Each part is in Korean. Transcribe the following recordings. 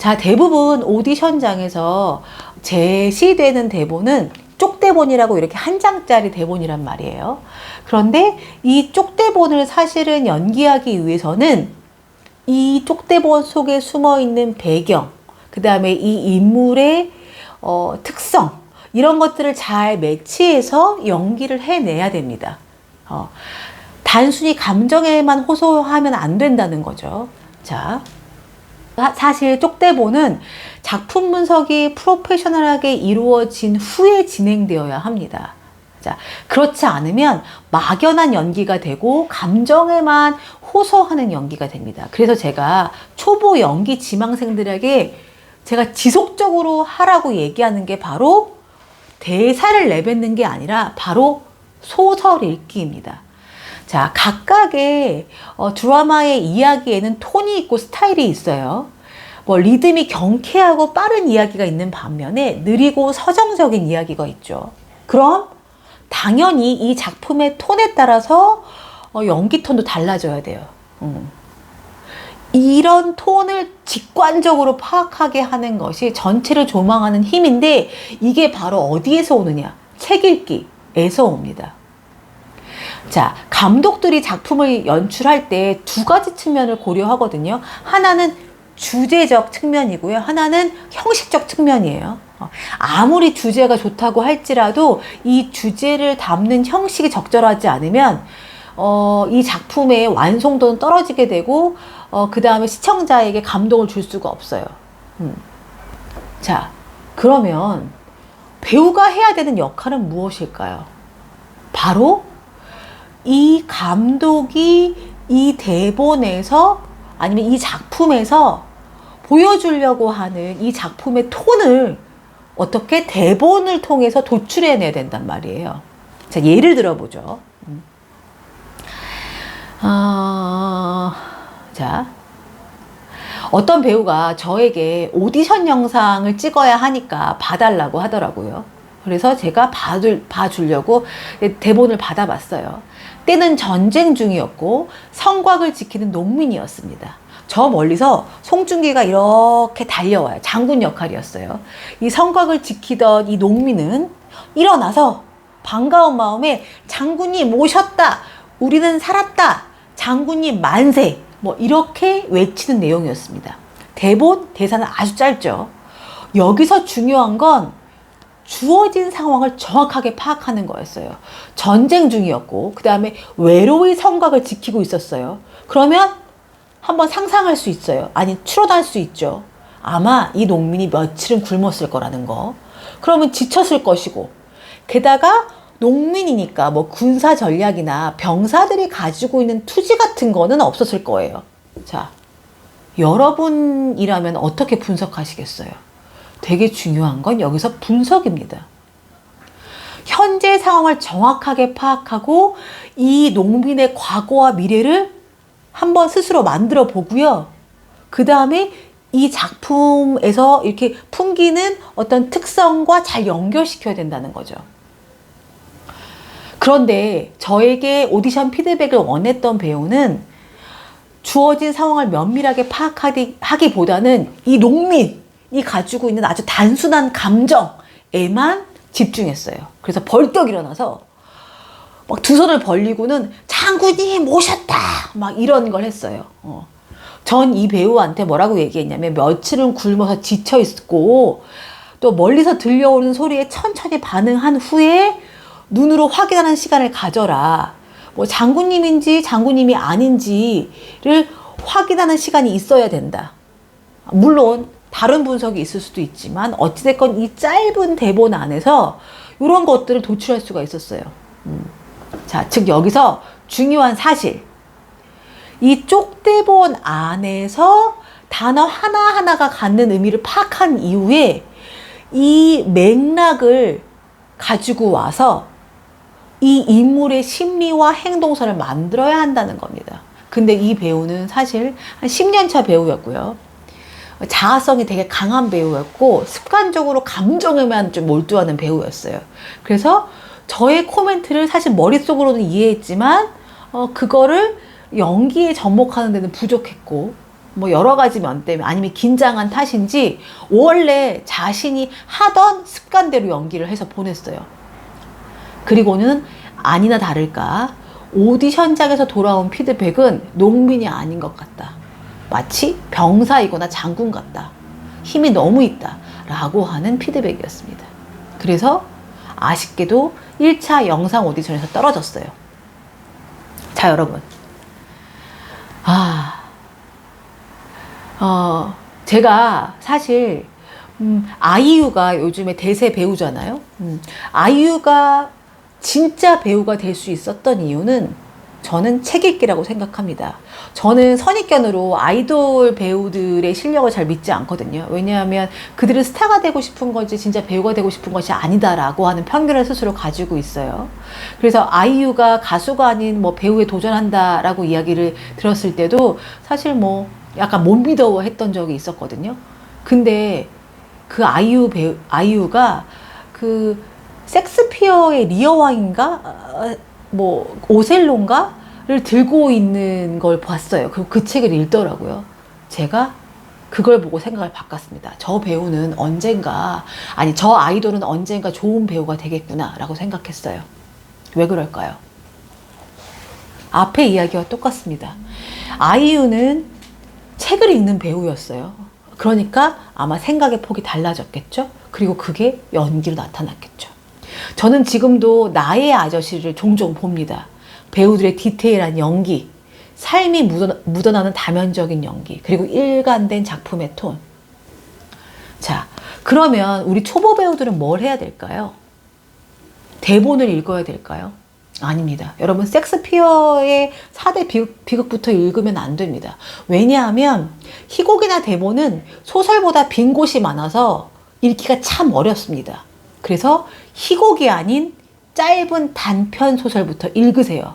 자, 대부분 오디션장에서 제시되는 대본은 쪽대본이라고 이렇게 한 장짜리 대본이란 말이에요. 그런데 이 쪽대본을 사실은 연기하기 위해서는 이 쪽대본 속에 숨어 있는 배경, 그 다음에 이 인물의 특성, 이런 것들을 잘 매치해서 연기를 해내야 됩니다. 단순히 감정에만 호소하면 안 된다는 거죠. 자, 사실 쪽대본은 작품 분석이 프로페셔널하게 이루어진 후에 진행되어야 합니다. 자, 그렇지 않으면 막연한 연기가 되고 감정에만 호소하는 연기가 됩니다. 그래서 제가 초보 연기 지망생들에게 제가 지속적으로 하라고 얘기하는 게 바로 대사를 내뱉는 게 아니라 바로 소설 읽기입니다. 자, 각각의 드라마의 이야기에는 톤이 있고 스타일이 있어요. 뭐 리듬이 경쾌하고 빠른 이야기가 있는 반면에 느리고 서정적인 이야기가 있죠. 그럼 당연히 이 작품의 톤에 따라서 연기 톤도 달라져야 돼요. 이런 톤을 직관적으로 파악하게 하는 것이 전체를 조망하는 힘인데, 이게 바로 어디에서 오느냐? 책 읽기에서 옵니다. 자, 감독들이 작품을 연출할 때 두 가지 측면을 고려하거든요. 하나는 주제적 측면이고요. 하나는 형식적 측면이에요. 아무리 주제가 좋다고 할지라도 이 주제를 담는 형식이 적절하지 않으면 이 작품의 완성도는 떨어지게 되고 그 다음에 시청자에게 감동을 줄 수가 없어요. 자, 그러면 배우가 해야 되는 역할은 무엇일까요? 바로 이 감독이 이 대본에서 아니면 이 작품에서 보여주려고 하는 이 작품의 톤을 어떻게 대본을 통해서 도출해내야 된단 말이에요. 자, 예를 들어보죠. 자, 어떤 배우가 저에게 오디션 영상을 찍어야 하니까 봐달라고 하더라고요. 그래서 제가 봐주려고 대본을 받아봤어요. 때는 전쟁 중이었고 성곽을 지키는 농민이었습니다. 저 멀리서 송중기가 이렇게 달려와요. 장군 역할이었어요. 이 성곽을 지키던 이 농민은 일어나서 반가운 마음에 장군님 오셨다, 우리는 살았다, 장군님 만세, 뭐 이렇게 외치는 내용이었습니다. 대사는 아주 짧죠. 여기서 중요한 건 주어진 상황을 정확하게 파악하는 거였어요. 전쟁 중이었고 그 다음에 외로이 성곽을 지키고 있었어요. 그러면 한번 상상할 수 있어요. 아니, 추론할 수 있죠. 아마 이 농민이 며칠은 굶었을 거라는 거. 그러면 지쳤을 것이고, 게다가 농민이니까 뭐 군사 전략이나 병사들이 가지고 있는 투지 같은 거는 없었을 거예요. 자, 여러분이라면 어떻게 분석하시겠어요? 되게 중요한 건 여기서 분석입니다. 현재 상황을 정확하게 파악하고 이 농민의 과거와 미래를 한번 스스로 만들어 보고요. 그 다음에 이 작품에서 이렇게 풍기는 어떤 특성과 잘 연결시켜야 된다는 거죠. 그런데 저에게 오디션 피드백을 원했던 배우는 주어진 상황을 면밀하게 파악하기보다는 이 농민이 가지고 있는 아주 단순한 감정에만 집중했어요. 그래서 벌떡 일어나서 막 두 손을 벌리고는 장군님 오셨다 막 이런 걸 했어요. 전 이 배우한테 뭐라고 얘기했냐면, 며칠은 굶어서 지쳐 있고 또 멀리서 들려오는 소리에 천천히 반응한 후에 눈으로 확인하는 시간을 가져라. 뭐 장군님인지 장군님이 아닌지를 확인하는 시간이 있어야 된다. 물론 다른 분석이 있을 수도 있지만 어찌됐건 이 짧은 대본 안에서 이런 것들을 도출할 수가 있었어요. 자, 즉 여기서 중요한 사실, 이 쪽대본 안에서 단어 하나하나가 갖는 의미를 파악한 이후에 이 맥락을 가지고 와서 이 인물의 심리와 행동선을 만들어야 한다는 겁니다. 근데 이 배우는 사실 한 10년 차 배우였고요. 자아성이 되게 강한 배우였고 습관적으로 감정에만 좀 몰두하는 배우였어요. 그래서 저의 코멘트를 사실 머릿속으로는 이해했지만 그거를 연기에 접목하는 데는 부족했고, 뭐 여러 가지 면 때문에 아니면 긴장한 탓인지 원래 자신이 하던 습관대로 연기를 해서 보냈어요. 그리고는 아니나 다를까 오디션장에서 돌아온 피드백은 농민이 아닌 것 같다. 마치 병사이거나 장군 같다. 힘이 너무 있다. 라고 하는 피드백이었습니다. 그래서 아쉽게도 1차 영상 오디션에서 떨어졌어요. 자, 여러분. 제가 사실 아이유가 요즘에 대세 배우잖아요. 아이유가 진짜 배우가 될 수 있었던 이유는 저는 책 읽기라고 생각합니다. 저는 선입견으로 아이돌 배우들의 실력을 잘 믿지 않거든요. 왜냐하면 그들은 스타가 되고 싶은 건지 진짜 배우가 되고 싶은 것이 아니다라고 하는 편견을 스스로 가지고 있어요. 그래서 아이유가 가수가 아닌 뭐 배우에 도전한다라고 이야기를 들었을 때도 사실 뭐 약간 못 믿어 했던 적이 있었거든요. 근데 그 아이유가 그 섹스피어의 리어왕인가? 뭐 오셀로인가를 들고 있는 걸 봤어요. 그 책을 읽더라고요. 제가 그걸 보고 생각을 바꿨습니다. 저 배우는 언젠가, 아니 저 아이돌은 언젠가 좋은 배우가 되겠구나 라고 생각했어요. 왜 그럴까요? 앞에 이야기와 똑같습니다. 아이유는 책을 읽는 배우였어요. 그러니까 아마 생각의 폭이 달라졌겠죠? 그리고 그게 연기로 나타났겠죠. 저는 지금도 나의 아저씨를 종종 봅니다. 배우들의 디테일한 연기, 삶이 묻어나는 다면적인 연기, 그리고 일관된 작품의 톤. 자, 그러면 우리 초보 배우들은 뭘 해야 될까요? 대본을 읽어야 될까요? 아닙니다. 여러분, 섹스피어의 4대 비극부터 읽으면 안 됩니다. 왜냐하면 희곡이나 대본은 소설보다 빈 곳이 많아서 읽기가 참 어렵습니다. 그래서 희곡이 아닌 짧은 단편 소설부터 읽으세요.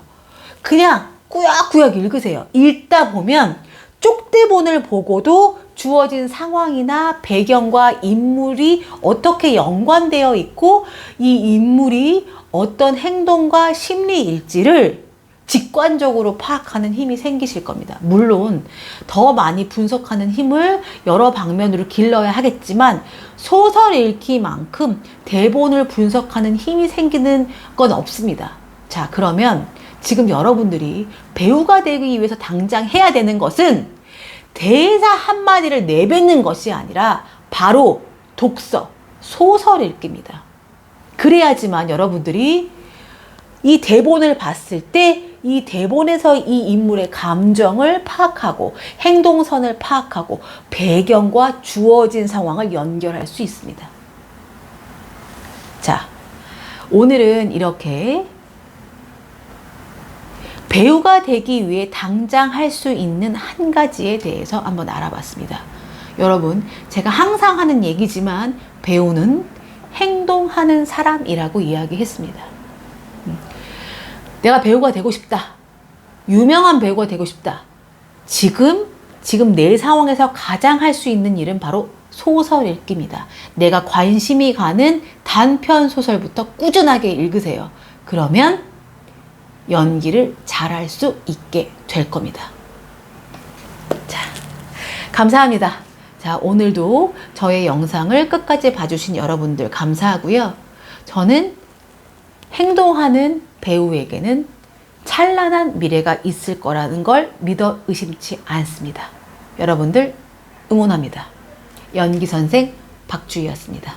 그냥 꾸역꾸역 읽으세요. 읽다 보면 쪽대본을 보고도 주어진 상황이나 배경과 인물이 어떻게 연관되어 있고 이 인물이 어떤 행동과 심리일지를 직관적으로 파악하는 힘이 생기실 겁니다. 물론 더 많이 분석하는 힘을 여러 방면으로 길러야 하겠지만 소설 읽기만큼 대본을 분석하는 힘이 생기는 건 없습니다. 자, 그러면 지금 여러분들이 배우가 되기 위해서 당장 해야 되는 것은 대사 한마디를 내뱉는 것이 아니라 바로 독서, 소설 읽기입니다. 그래야지만 여러분들이 이 대본을 봤을 때 이 대본에서 이 인물의 감정을 파악하고 행동선을 파악하고 배경과 주어진 상황을 연결할 수 있습니다. 자, 오늘은 이렇게 배우가 되기 위해 당장 할 수 있는 한 가지에 대해서 한번 알아봤습니다. 여러분, 제가 항상 하는 얘기지만 배우는 행동하는 사람이라고 이야기했습니다. 내가 배우가 되고 싶다. 유명한 배우가 되고 싶다. 지금 내 상황에서 가장 할 수 있는 일은 바로 소설 읽기입니다. 내가 관심이 가는 단편 소설부터 꾸준하게 읽으세요. 그러면 연기를 잘할 수 있게 될 겁니다. 자, 감사합니다. 자, 오늘도 저의 영상을 끝까지 봐주신 여러분들 감사하고요. 저는 행동하는 배우에게는 찬란한 미래가 있을 거라는 걸 믿어 의심치 않습니다. 여러분들 응원합니다. 연기선생 박주희였습니다.